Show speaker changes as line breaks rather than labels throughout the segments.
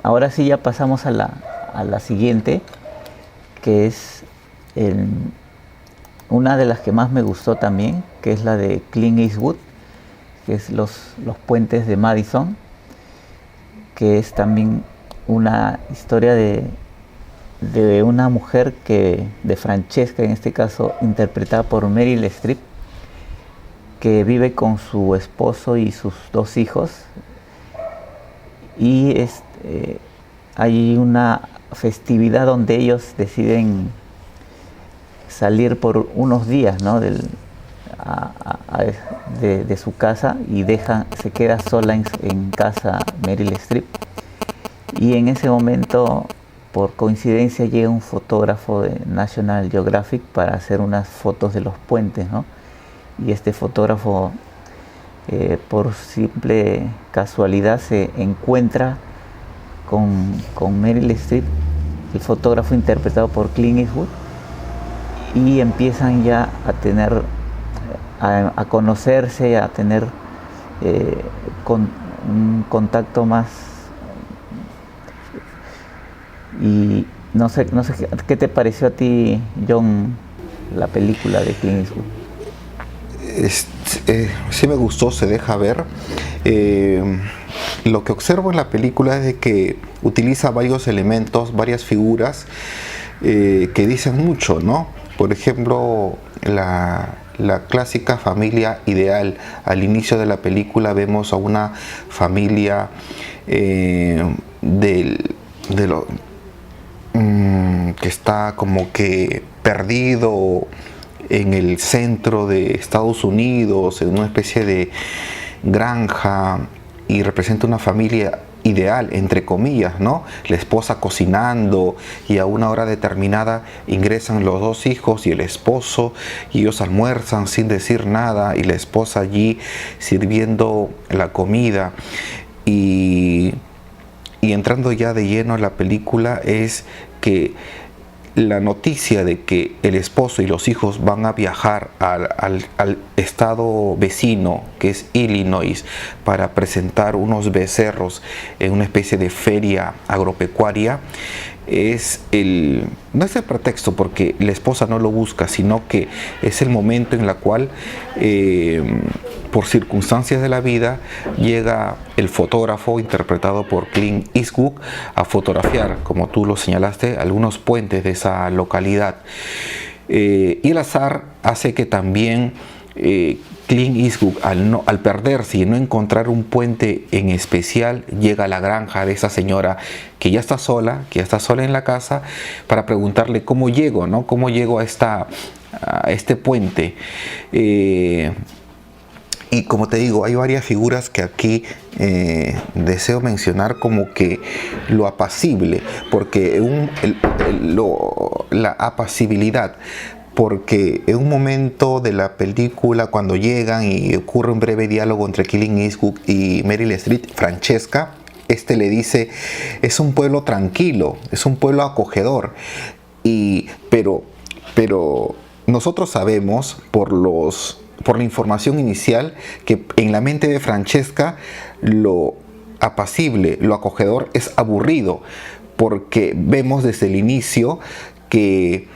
Ahora sí ya pasamos a la siguiente, que es el, una de las que más me gustó también, que es la de Clint Eastwood, que es los puentes de Madison, que es también una historia de una mujer de Francesca, en este caso interpretada por Meryl Streep, que vive con su esposo y sus dos hijos, y hay una festividad donde ellos deciden salir por unos días, ¿no? De su casa, y se queda sola en casa Meryl Streep, y en ese momento por coincidencia llega un fotógrafo de National Geographic para hacer unas fotos de los puentes, ¿no? Y este fotógrafo, por simple casualidad, se encuentra con Meryl Streep, el fotógrafo interpretado por Clint Eastwood, y empiezan ya a tener, a conocerse, a tener un contacto más. Y no sé qué te pareció a ti, John, la película de Clint Eastwood.
Sí me gustó, se deja ver. Lo que observo en la película es de que utiliza varios elementos, varias figuras que dicen mucho, ¿no? Por ejemplo, la clásica familia ideal. Al inicio de la película vemos a una familia que está como que perdido en el centro de Estados Unidos, en una especie de granja, y representa una familia ideal, entre comillas, ¿no? La esposa cocinando, y a una hora determinada ingresan los dos hijos y el esposo, y ellos almuerzan sin decir nada, y la esposa allí sirviendo la comida. Y entrando ya de lleno a la película, es que la noticia de que el esposo y los hijos van a viajar al estado vecino, que es Illinois, para presentar unos becerros en una especie de feria agropecuaria, no es el pretexto, porque la esposa no lo busca, sino que es el momento en el cual, por circunstancias de la vida, llega el fotógrafo interpretado por Clint Eastwood a fotografiar, como tú lo señalaste, algunos puentes de esa localidad. Y el azar hace que también Clint Eastwood, al perderse y no encontrar un puente en especial, llega a la granja de esa señora que ya está sola en la casa, para preguntarle cómo llego, ¿no? Cómo llego a este puente. Y como te digo, hay varias figuras que aquí deseo mencionar, como que lo apacible, porque la apacibilidad, porque en un momento de la película, cuando llegan y ocurre un breve diálogo entre Clint Eastwood y Meryl Streep, Francesca, le dice: es un pueblo tranquilo, es un pueblo acogedor, pero nosotros sabemos por la información inicial que en la mente de Francesca lo apacible, lo acogedor es aburrido, porque vemos desde el inicio que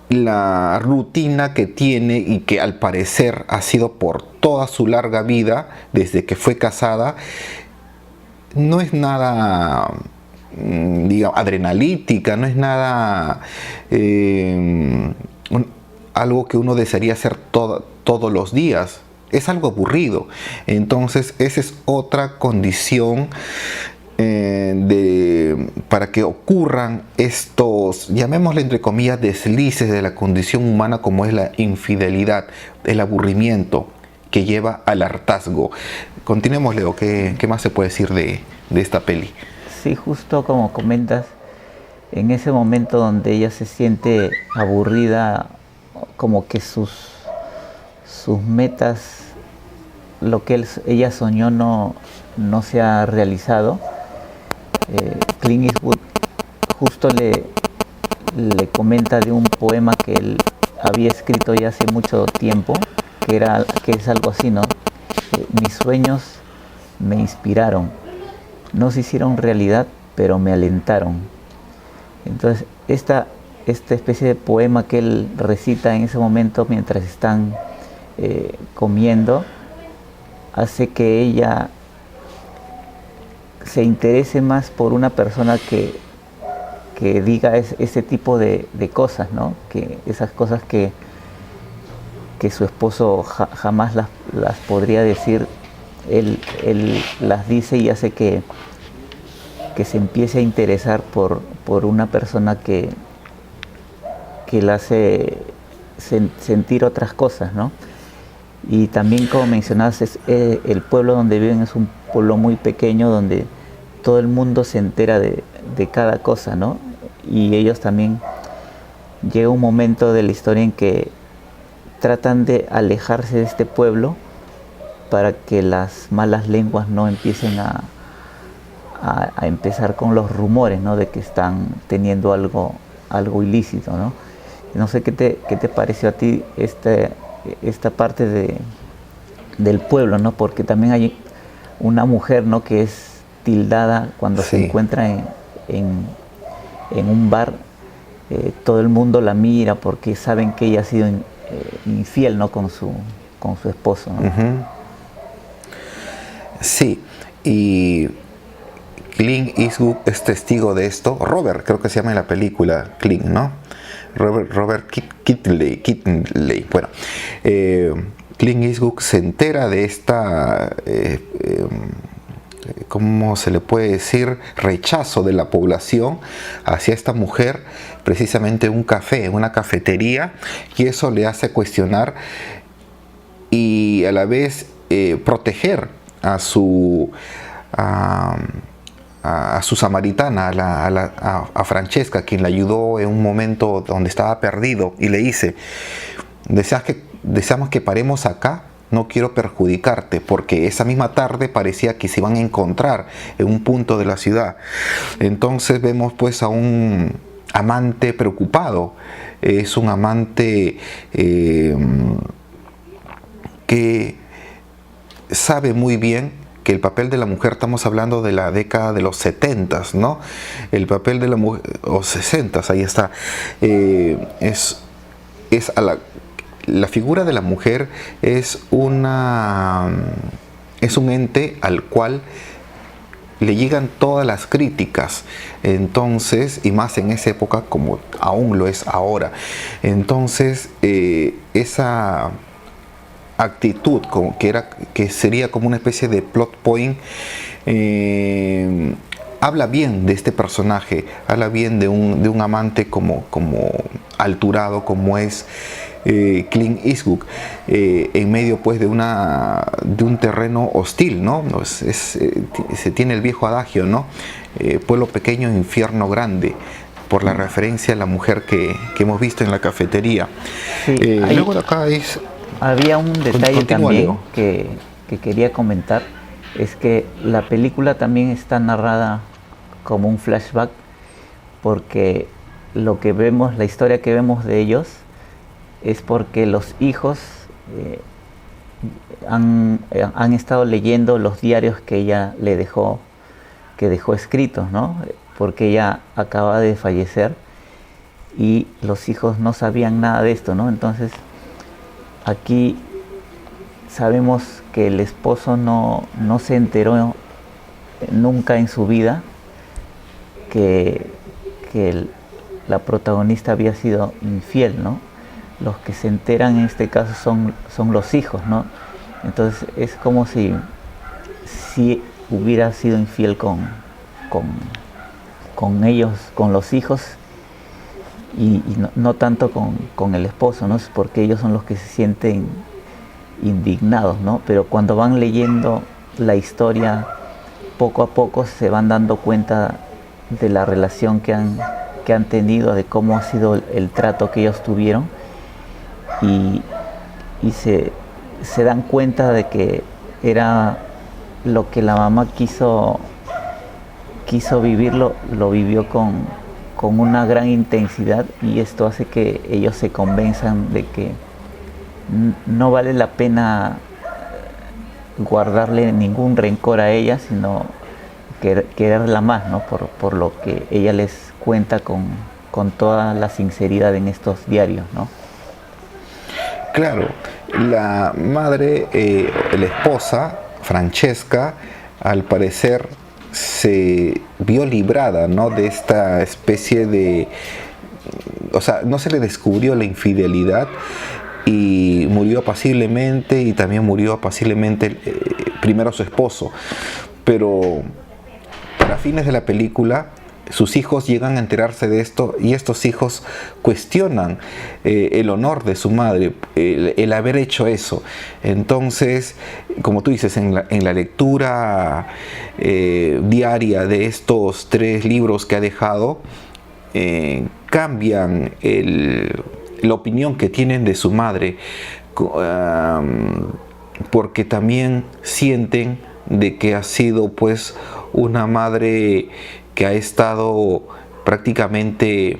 la rutina que tiene, y que al parecer ha sido por toda su larga vida desde que fue casada, no es nada, digamos, adrenalítica, no es nada algo que uno desearía hacer todos los días. Es algo aburrido. Entonces esa es otra condición para que ocurran estos, llamémosle entre comillas, deslices de la condición humana, como es la infidelidad, el aburrimiento que lleva al hartazgo. Continuemos, Leo. ¿Qué más se puede decir de esta peli?
Sí, justo como comentas, en ese momento donde ella se siente aburrida, como que sus metas, lo que ella soñó no se ha realizado. Clint Eastwood justo le comenta de un poema que él había escrito ya hace mucho tiempo, que es algo así, ¿no? Mis sueños me inspiraron. no se hicieron realidad, pero me alentaron. Entonces, esta especie de poema que él recita en ese momento mientras están comiendo, hace que ella se interese más por una persona que diga ese tipo de cosas, ¿no? Que esas cosas que su esposo jamás las podría decir, él las dice y hace que se empiece a interesar por una persona que la hace sentir otras cosas, ¿no? Y también, como mencionabas, el pueblo donde viven es un pueblo muy pequeño donde todo el mundo se entera de cada cosa, ¿no? Y ellos también, llega un momento de la historia en que tratan de alejarse de este pueblo para que las malas lenguas no empiecen a empezar con los rumores, ¿no? De que están teniendo algo ilícito, ¿no? No sé qué te pareció a ti esta parte del pueblo, ¿no? Porque también hay una mujer, ¿no? Que es tildada cuando se encuentra en un bar, todo el mundo la mira porque saben que ella ha sido infiel, ¿no? con su esposo, ¿no?
Sí, y Clint Eastwood es testigo de esto. Robert, creo que se llama en la película Clint, ¿no? Robert Kittley. Bueno, Clint Eastwood se entera de esta, ¿cómo se le puede decir?, rechazo de la población hacia esta mujer, precisamente en un café, en una cafetería, y eso le hace cuestionar y a la vez proteger a su samaritana, a Francesca, quien le ayudó en un momento donde estaba perdido, y le dice: deseamos que paremos acá, no quiero perjudicarte, porque esa misma tarde parecía que se iban a encontrar en un punto de la ciudad. Entonces vemos pues a un amante preocupado, es un amante que sabe muy bien que el papel de la mujer, estamos hablando de la década de los 70s, ¿no? El papel de la mujer, o 60s, ahí está, la figura de la mujer es un ente al cual le llegan todas las críticas, entonces, y más en esa época como aún lo es ahora. Entonces, esa actitud que sería como una especie de plot point, habla bien de este personaje, habla bien de un amante como alturado como es Clint Eastwood, en medio pues de un terreno hostil, ¿no? Se tiene el viejo adagio, ¿no? Pueblo pequeño, infierno grande, por la referencia a la mujer que hemos visto en la cafetería.
Sí,
luego de acá
había un detalle también que quería comentar, es que la película también está narrada como un flashback, porque lo que vemos, la historia que vemos de ellos, es porque los hijos han estado leyendo los diarios que ella dejó escritos, ¿no? Porque ella acaba de fallecer y los hijos no sabían nada de esto, ¿no? Entonces, aquí sabemos que el esposo no se enteró nunca en su vida que la protagonista había sido infiel, ¿no? Los que se enteran en este caso son los hijos, ¿no? Entonces es como si hubiera sido infiel con ellos, con los hijos, y no tanto con el esposo, ¿no? Porque ellos son los que se sienten indignados, ¿no? Pero cuando van leyendo la historia, poco a poco se van dando cuenta de la relación que han tenido, de cómo ha sido el trato que ellos tuvieron, y se dan cuenta de que era lo que la mamá quiso vivir, lo vivió con una gran intensidad, y esto hace que ellos se convenzan de que no vale la pena guardarle ningún rencor a ella, sino quererla más, ¿no? Por lo que ella les cuenta con toda la sinceridad en estos diarios, ¿no?
Claro, la madre, la esposa, Francesca, al parecer se vio librada, ¿no?, de esta especie de... O sea, no se le descubrió la infidelidad y murió apaciblemente, y también murió apaciblemente primero su esposo. Pero para fines de la película, sus hijos llegan a enterarse de esto, y estos hijos cuestionan el honor de su madre, el haber hecho eso. Entonces, como tú dices, en la lectura diaria de estos 3 libros que ha dejado, cambian la opinión que tienen de su madre, porque también sienten de que ha sido pues una madre que ha estado prácticamente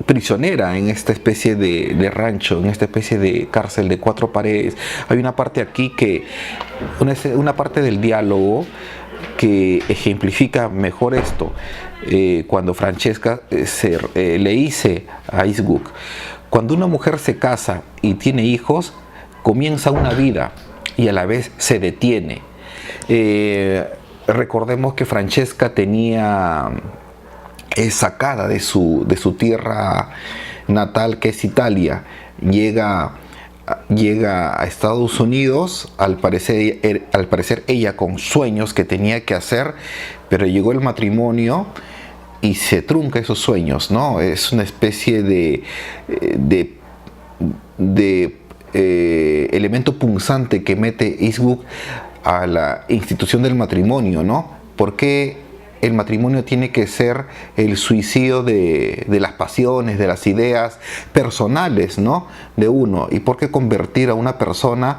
prisionera en esta especie de rancho, en esta especie de cárcel de 4 paredes. Hay una parte aquí una parte del diálogo que ejemplifica mejor esto, cuando Francesca le dice a Eastwood: cuando una mujer se casa y tiene hijos, comienza una vida y a la vez se detiene. Recordemos que Francesca es sacada de su tierra natal, que es Italia. Llega a Estados Unidos, al parecer ella con sueños que tenía que hacer, pero llegó el matrimonio y se trunca esos sueños, ¿no? Es una especie de elemento punzante que mete Eastwood a la institución del matrimonio, ¿no? Porque el matrimonio tiene que ser el suicidio de las pasiones, de las ideas personales, ¿no?, de uno. ¿Y por qué convertir a una persona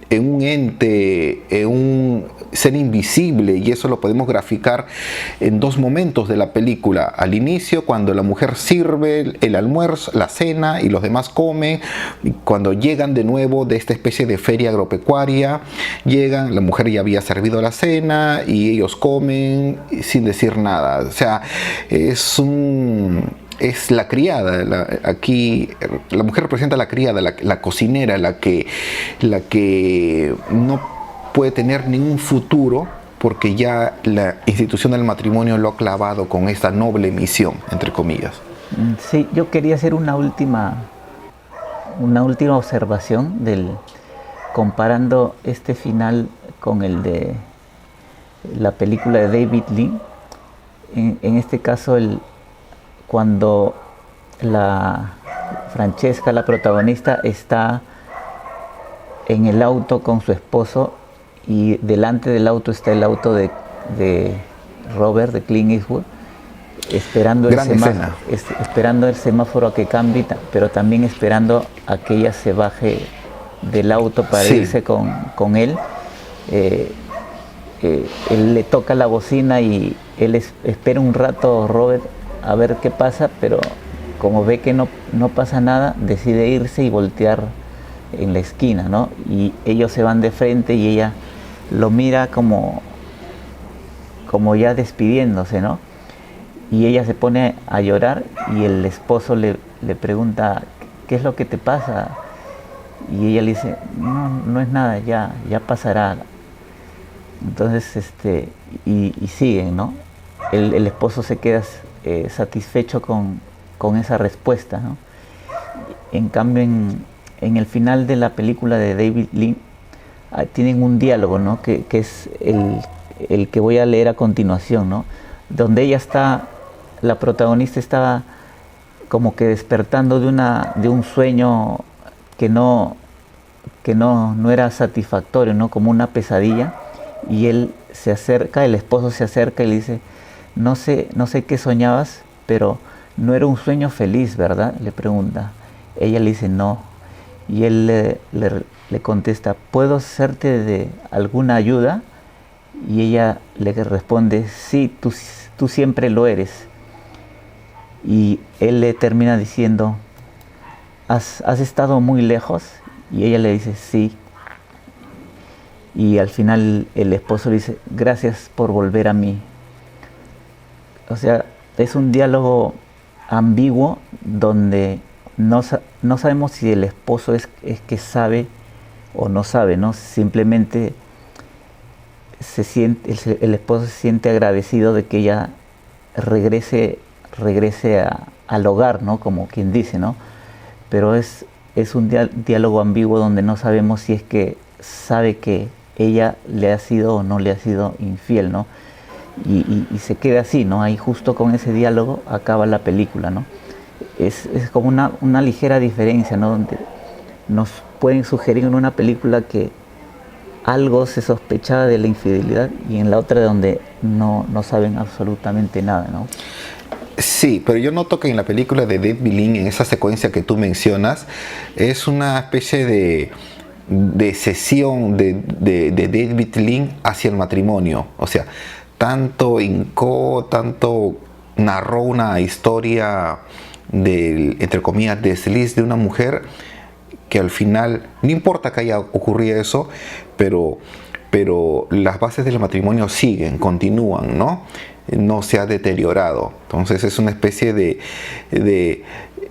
en un ente, en un ser invisible? Y eso lo podemos graficar en 2 momentos de la película. Al inicio, cuando la mujer sirve el almuerzo, la cena, y los demás comen. Cuando llegan de nuevo de esta especie de feria agropecuaria, la mujer ya había servido la cena y ellos comen sin decir nada. O sea, es la criada, aquí la mujer representa a la criada, la cocinera, la que no puede tener ningún futuro, porque ya la institución del matrimonio lo ha clavado con esta noble misión, entre comillas.
Sí, yo quería hacer una última observación comparando este final con el de la película de David Lean. En este caso, cuando la Francesca, la protagonista, está en el auto con su esposo, y delante del auto está el auto de Robert, de Clint Eastwood, esperando el semáforo a que cambie, pero también esperando a que ella se baje del auto para irse con él. Él le toca la bocina y él espera un rato, Robert, a ver qué pasa, pero como ve que no pasa nada, decide irse y voltear en la esquina, ¿no? Y ellos se van de frente y ella lo mira como ya despidiéndose, ¿no? Y ella se pone a llorar, y el esposo le pregunta: ¿qué es lo que te pasa? Y ella le dice: no es nada, ya pasará. Entonces, y siguen, ¿no? El esposo se queda satisfecho con esa respuesta, ¿no? En cambio, en el final de la película de David Lean, tienen un diálogo, ¿no?, que es el que voy a leer a continuación, ¿no?, donde la protagonista estaba como que despertando de un sueño que no era satisfactorio, ¿no?, como una pesadilla, y el esposo se acerca y le dice: no sé qué soñabas, pero no era un sueño feliz, ¿verdad?, le pregunta. Ella le dice: no. Y él le contesta: ¿puedo hacerte de alguna ayuda? Y ella le responde: sí, tú siempre lo eres. Y él le termina diciendo: ¿has estado muy lejos? Y ella le dice: sí. y al final el esposo le dice, gracias por volver a mí. O sea, es un diálogo ambiguo donde no sabemos si el esposo es que sabe o no sabe, ¿no? Simplemente el esposo se siente agradecido de que ella regrese al hogar, ¿no? Como quien dice, ¿no? Pero es un diálogo ambiguo donde no sabemos si es que sabe que ella le ha sido o no le ha sido infiel, ¿no? Y se queda así, ¿no? Ahí justo con ese diálogo acaba la película, ¿no? Es como una ligera diferencia, ¿no? Donde nos pueden sugerir en una película que algo se sospechaba de la infidelidad y en la otra donde no saben absolutamente nada, ¿no?
Sí, pero yo noto que en la película de David Lean, en esa secuencia que tú mencionas, es una especie de cesión de David Lean hacia el matrimonio. O sea, tanto narró una historia entre comillas, desliz de una mujer que al final, no importa que haya ocurrido eso, pero las bases del matrimonio siguen, continúan, ¿no? No se ha deteriorado. Entonces es una especie de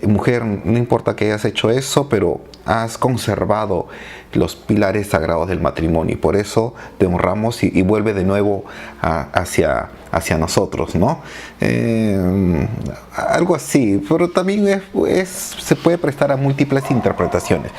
mujer, no importa que hayas hecho eso, pero has conservado los pilares sagrados del matrimonio y por eso te honramos y vuelve de nuevo hacia nosotros, ¿no? Algo así, pero también se puede prestar a múltiples interpretaciones.